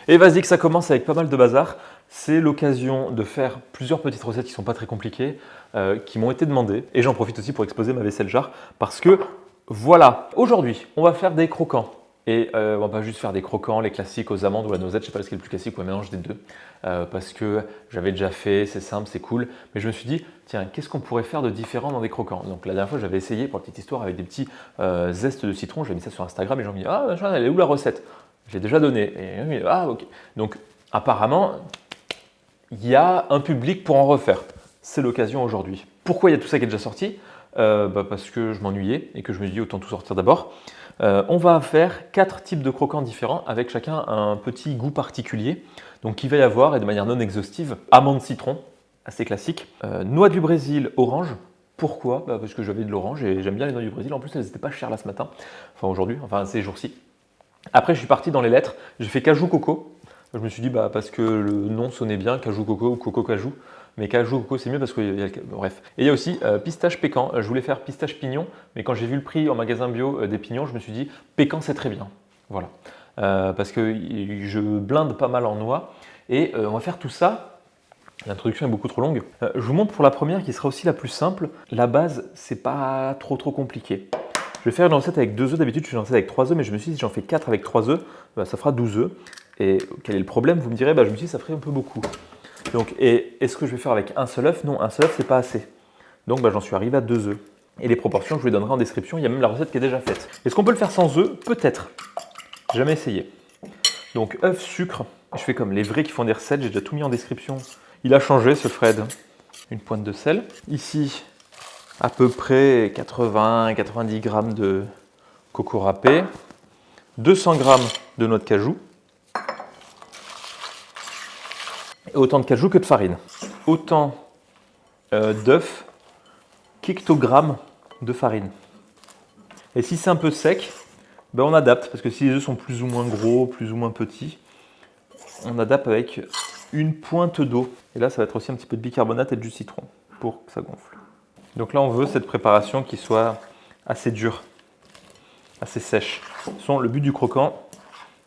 Et vas-y que ça commence avec pas mal de bazar. C'est l'occasion de faire plusieurs petites recettes qui ne sont pas très compliquées, qui m'ont été demandées. Et j'en profite aussi pour exposer ma vaisselle jar parce que voilà, aujourd'hui, on va faire des croquants. Et on va pas juste faire des croquants, les classiques aux amandes ou à la noisette, je sais pas ce qui est le plus classique ou un mélange des deux. Parce que j'avais déjà fait, c'est simple, c'est cool. Mais je me suis dit, tiens, qu'est-ce qu'on pourrait faire de différent dans des croquants? Donc la dernière fois, j'avais essayé, pour la petite histoire, avec des petits zestes de citron. J'avais mis ça sur Instagram et les gens me disent, ah, machin, elle est où la recette? Je l'ai déjà donné. Et, ah, ok. Donc apparemment, il y a un public pour en refaire. C'est l'occasion aujourd'hui. Pourquoi il y a tout ça qui est déjà sorti? Parce que je m'ennuyais et que je me dis autant tout sortir d'abord. On va faire 4 types de croquants différents avec chacun un petit goût particulier. Donc il va y avoir, et de manière non exhaustive, amande citron, assez classique, noix du Brésil orange. Pourquoi? Parce que j'avais de l'orange et j'aime bien les noix du Brésil. En plus, elles n'étaient pas chères là ce matin, enfin aujourd'hui, enfin ces jours-ci. Après, je suis parti dans les lettres, j'ai fait cajou coco. Je me suis dit, parce que le nom sonnait bien, cajou coco ou coco cajou. Mais cajou coco, c'est mieux parce que y a bref. Et il y a aussi pistache pécan. Je voulais faire pistache pignon, mais quand j'ai vu le prix en magasin bio des pignons, je me suis dit, pécan, c'est très bien. Voilà. Parce que je blinde pas mal en noix. Et on va faire tout ça. L'introduction est beaucoup trop longue. Je vous montre pour la première qui sera aussi la plus simple. La base, c'est pas trop compliqué. Je vais faire une recette avec 2 œufs. D'habitude, je fais une recette avec 3 œufs, mais je me suis dit, si j'en fais 4 avec 3 œufs, ça fera 12 œufs. Et quel est le problème? Vous me direz, je me suis dit, ça ferait un peu beaucoup. Donc, et est-ce que je vais faire avec un seul œuf? Non, un seul œuf, c'est pas assez. Donc, j'en suis arrivé à 2 œufs. Et les proportions, je vous les donnerai en description. Il y a même la recette qui est déjà faite. Est-ce qu'on peut le faire sans œufs? Peut-être. Jamais essayé. Donc, œuf, sucre. Je fais comme les vrais qui font des recettes. J'ai déjà tout mis en description. Il a changé, ce Fred. Une pointe de sel. Ici, à peu près 80-90 grammes de coco râpé. 200 grammes de noix de cajou. Et autant de cajou que de farine. Autant d'œufs qu'hectogrammes de farine. Et si c'est un peu sec, on adapte. Parce que si les œufs sont plus ou moins gros, plus ou moins petits, on adapte avec une pointe d'eau. Et là, ça va être aussi un petit peu de bicarbonate et de jus de citron pour que ça gonfle. Donc là, on veut cette préparation qui soit assez dure, assez sèche. De toute façon, le but du croquant,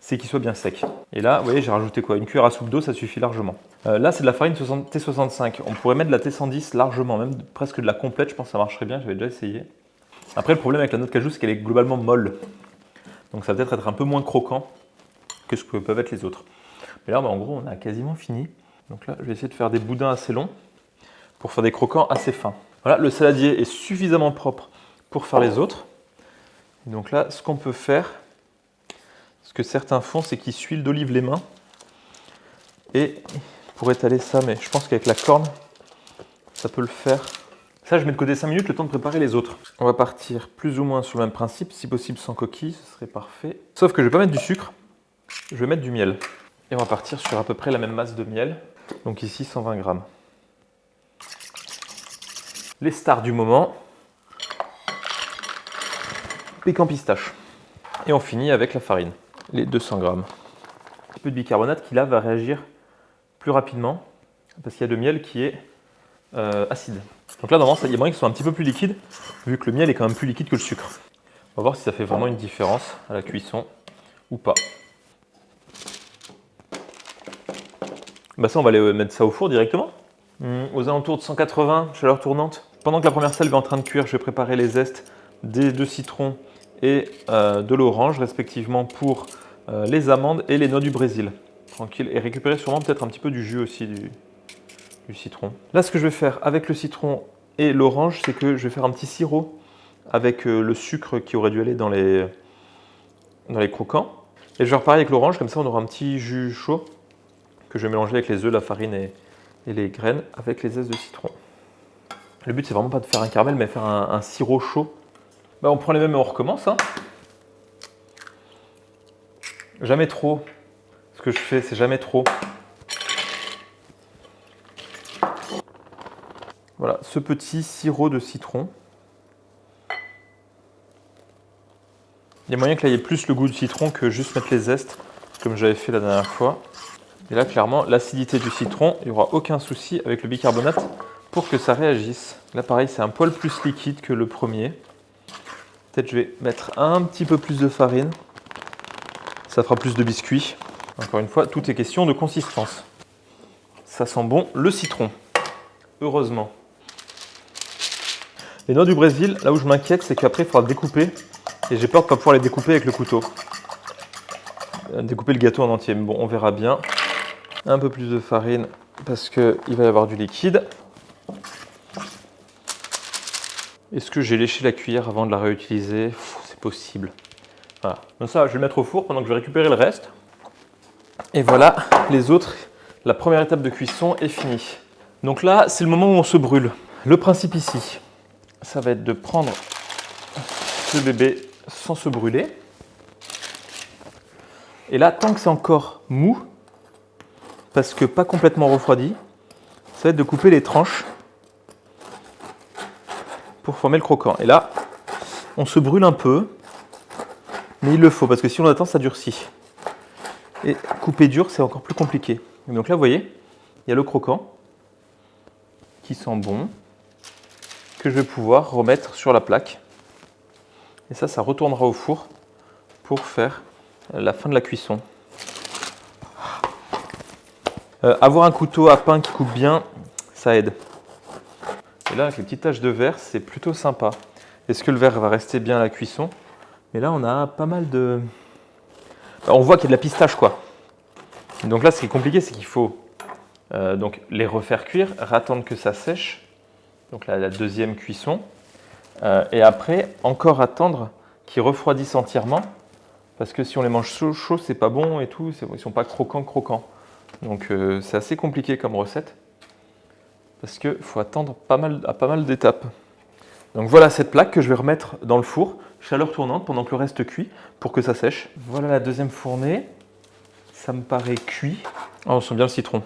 c'est qu'il soit bien sec. Et là, vous voyez, j'ai rajouté quoi? Une cuillère à soupe d'eau, ça suffit largement. Là, c'est de la farine T65. On pourrait mettre de la T110 largement, même presque de la complète, je pense que ça marcherait bien, j'avais déjà essayé. Après, le problème avec la noix de cajou, c'est qu'elle est globalement molle. Donc ça va peut-être être un peu moins croquant que ce que peuvent être les autres. Mais là, en gros, on a quasiment fini. Donc là, je vais essayer de faire des boudins assez longs pour faire des croquants assez fins. Voilà, le saladier est suffisamment propre pour faire les autres. Donc là, ce qu'on peut faire, ce que certains font, c'est qu'ils s'huilent d'olive les mains. Et pour étaler ça, mais je pense qu'avec la corne, ça peut le faire. Ça, je mets de côté 5 minutes, le temps de préparer les autres. On va partir plus ou moins sur le même principe, si possible sans coquille, ce serait parfait. Sauf que je ne vais pas mettre du sucre, je vais mettre du miel. Et on va partir sur à peu près la même masse de miel. Donc ici, 120 grammes. Les stars du moment. Pécan pistache. Et on finit avec la farine, les 200 grammes. Un petit peu de bicarbonate qui là va réagir plus rapidement parce qu'il y a le miel qui est acide. Donc là, normalement, il y a moyen qu'il soit un petit peu plus liquide vu que le miel est quand même plus liquide que le sucre. On va voir si ça fait vraiment une différence à la cuisson ou pas. Ça, on va aller mettre ça au four directement. Aux alentours de 180, chaleur tournante. Pendant que la première salve est en train de cuire, je vais préparer les zestes des 2 citrons et de l'orange, respectivement pour les amandes et les noix du Brésil. Tranquille. Et récupérer sûrement peut-être un petit peu du jus aussi du citron. Là, ce que je vais faire avec le citron et l'orange, c'est que je vais faire un petit sirop avec le sucre qui aurait dû aller dans les croquants. Et je vais reparer avec l'orange, comme ça on aura un petit jus chaud que je vais mélanger avec les œufs, la farine et les graines avec les zestes de citron. Le but, c'est vraiment pas de faire un caramel, mais faire un sirop chaud. On prend les mêmes et on recommence. Jamais trop. Ce que je fais, c'est jamais trop. Voilà, ce petit sirop de citron. Il y a moyen que là, il y ait plus le goût du citron que juste mettre les zestes, comme j'avais fait la dernière fois. Et là, clairement, l'acidité du citron, il n'y aura aucun souci avec le bicarbonate pour que ça réagisse. Là, pareil, c'est un poil plus liquide que le premier. Peut-être je vais mettre un petit peu plus de farine. Ça fera plus de biscuits. Encore une fois, tout est question de consistance. Ça sent bon le citron, heureusement. Les noix du Brésil, là où je m'inquiète, c'est qu'après, il faudra découper. Et j'ai peur de ne pas pouvoir les découper avec le couteau. Découper le gâteau en entier. Mais bon, on verra bien. Un peu plus de farine parce qu'il va y avoir du liquide. Est-ce que j'ai léché la cuillère avant de la réutiliser? C'est possible. Voilà. Donc ça, je vais le mettre au four pendant que je vais récupérer le reste. Et voilà, les autres, la première étape de cuisson est finie. Donc là, c'est le moment où on se brûle. Le principe ici, ça va être de prendre ce bébé sans se brûler. Et là, tant que c'est encore mou, parce que pas complètement refroidi, ça va être de couper les tranches pour former le croquant. Et là, on se brûle un peu, mais il le faut, parce que si on attend, ça durcit. Et couper dur, c'est encore plus compliqué. Et donc là, vous voyez, il y a le croquant qui sent bon, que je vais pouvoir remettre sur la plaque. Et ça retournera au four pour faire la fin de la cuisson. Avoir un couteau à pain qui coupe bien, ça aide. Et là, avec les petites taches de verre, c'est plutôt sympa. Est-ce que le verre va rester bien à la cuisson? Mais là, on a pas mal de... On voit qu'il y a de la pistache, quoi. Et donc là, ce qui est compliqué, c'est qu'il faut donc les refaire cuire, attendre que ça sèche. Donc là, la deuxième cuisson. Et après, encore attendre qu'ils refroidissent entièrement. Parce que si on les mange chaud, c'est pas bon et tout. Ils sont pas croquants. Donc c'est assez compliqué comme recette. Parce qu'il faut attendre à pas mal d'étapes. Donc voilà cette plaque que je vais remettre dans le four, chaleur tournante pendant que le reste cuit pour que ça sèche. Voilà la deuxième fournée. Ça me paraît cuit. Oh, on sent bien le citron.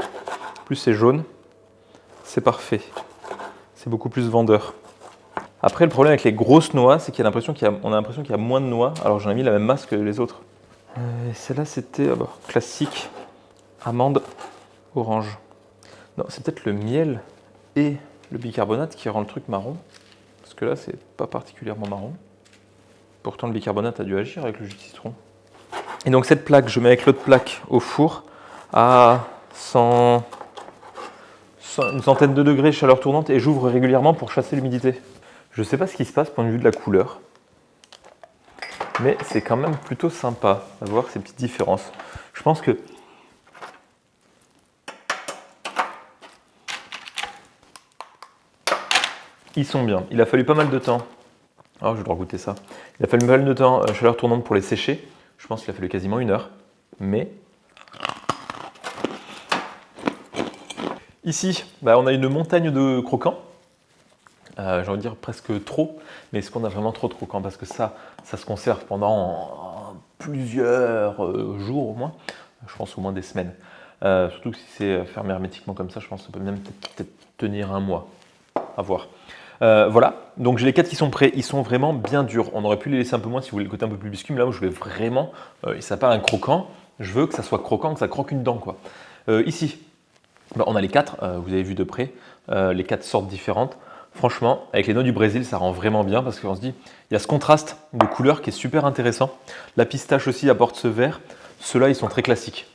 En plus c'est jaune. C'est parfait. C'est beaucoup plus vendeur. Après, le problème avec les grosses noix, c'est qu'on a l'impression qu'il y a moins de noix. Alors j'en ai mis la même masse que les autres. Celle-là, c'était classique. Amande orange. Non, c'est peut-être le miel et le bicarbonate qui rend le truc marron. Parce que là, c'est pas particulièrement marron. Pourtant, le bicarbonate a dû agir avec le jus de citron. Et donc cette plaque, je mets avec l'autre plaque au four à une centaine de degrés, chaleur tournante, et j'ouvre régulièrement pour chasser l'humidité. Je ne sais pas ce qui se passe point de vue de la couleur, mais c'est quand même plutôt sympa de voir ces petites différences. Je pense que ils sont bien. Il a fallu pas mal de temps. Oh, je dois goûter ça. Il a fallu pas mal de temps, chaleur tournante pour les sécher. Je pense qu'il a fallu quasiment 1 heure. Mais ici, on a une montagne de croquants. J'ai envie de dire presque trop. Mais est-ce qu'on a vraiment trop de croquants? Parce que ça se conserve pendant plusieurs jours au moins. Je pense au moins des semaines. Surtout que si c'est fermé hermétiquement comme ça, je pense que ça peut même peut-être tenir 1 mois. À voir. Voilà, donc j'ai les 4 qui sont prêts, ils sont vraiment bien durs. On aurait pu les laisser un peu moins si vous voulez le côté un peu plus biscuit, mais là où je vais vraiment, ça s'appelle un croquant, je veux que ça soit croquant, que ça croque une dent, quoi. Ici, on a les 4, vous avez vu de près, les 4 sortes différentes. Franchement, avec les noix du Brésil, ça rend vraiment bien parce qu'on se dit, il y a ce contraste de couleurs qui est super intéressant. La pistache aussi apporte ce vert. Ceux-là, ils sont très classiques.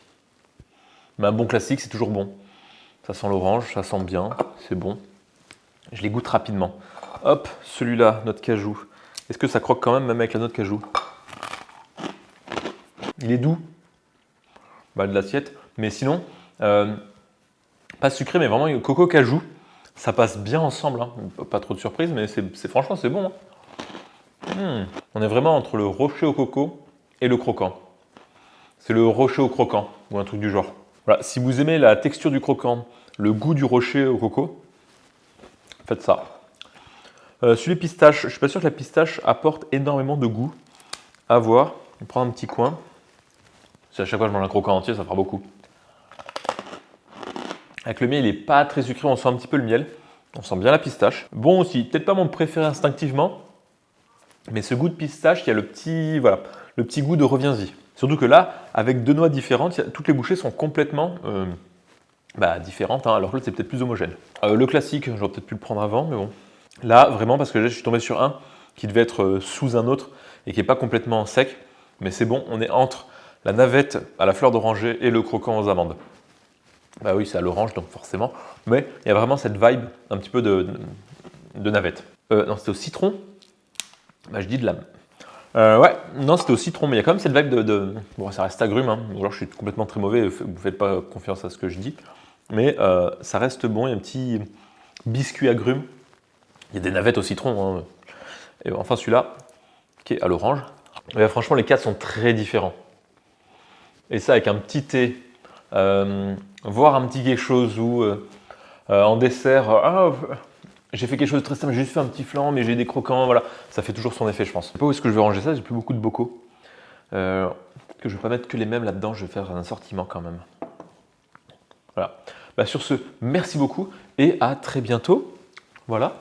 Mais un bon classique, c'est toujours bon. Ça sent l'orange, ça sent bien, c'est bon. Je les goûte rapidement. Hop, celui-là, noix de cajou. Est-ce que ça croque quand même avec la noix de cajou? Il est doux. De l'assiette. Mais sinon, pas sucré, mais vraiment coco-cajou. Ça passe bien ensemble. Hein. Pas trop de surprise, mais franchement, c'est bon. Hein. On est vraiment entre le rocher au coco et le croquant. C'est le rocher au croquant, ou un truc du genre. Voilà, si vous aimez la texture du croquant, le goût du rocher au coco, faites ça. Celui pistache, je ne suis pas sûr que la pistache apporte énormément de goût. À voir. Je vais prendre un petit coin. Si à chaque fois je mange un croquant entier, ça fera beaucoup. Avec le miel, il n'est pas très sucré, on sent un petit peu le miel. On sent bien la pistache. Bon aussi, peut-être pas mon préféré instinctivement, mais ce goût de pistache, il y a le petit goût de reviens-y. Surtout que là, avec 2 noix différentes, toutes les bouchées sont complètement différentes, hein, alors que l'autre c'est peut-être plus homogène. Le classique, j'aurais peut-être pu le prendre avant, mais bon. Là, vraiment, parce que je suis tombé sur un qui devait être sous un autre et qui n'est pas complètement sec, mais c'est bon, on est entre la navette à la fleur d'oranger et le croquant aux amandes. Bah oui, c'est à l'orange, donc forcément. Mais il y a vraiment cette vibe un petit peu de navette. Non, c'était au citron. Bah, je dis de la... ouais, non, c'était au citron, mais il y a quand même cette vibe Bon, ça reste agrume, hein. Ou alors je suis complètement très mauvais, vous faites pas confiance à ce que je dis. Mais ça reste bon, il y a un petit biscuit agrume. Il y a des navettes au citron, hein. Et enfin celui-là, qui est à l'orange. Et franchement, les quatre sont très différents. Et ça avec un petit thé, voire un petit quelque chose où en dessert, j'ai fait quelque chose de très simple, j'ai juste fait un petit flan, mais j'ai des croquants, voilà. Ça fait toujours son effet, je pense. Je sais pas où est-ce que je vais ranger ça, j'ai plus beaucoup de bocaux. Que je vais pas mettre que les mêmes là-dedans, je vais faire un assortiment quand même. Voilà. Bah, sur ce, merci beaucoup et à très bientôt. Voilà.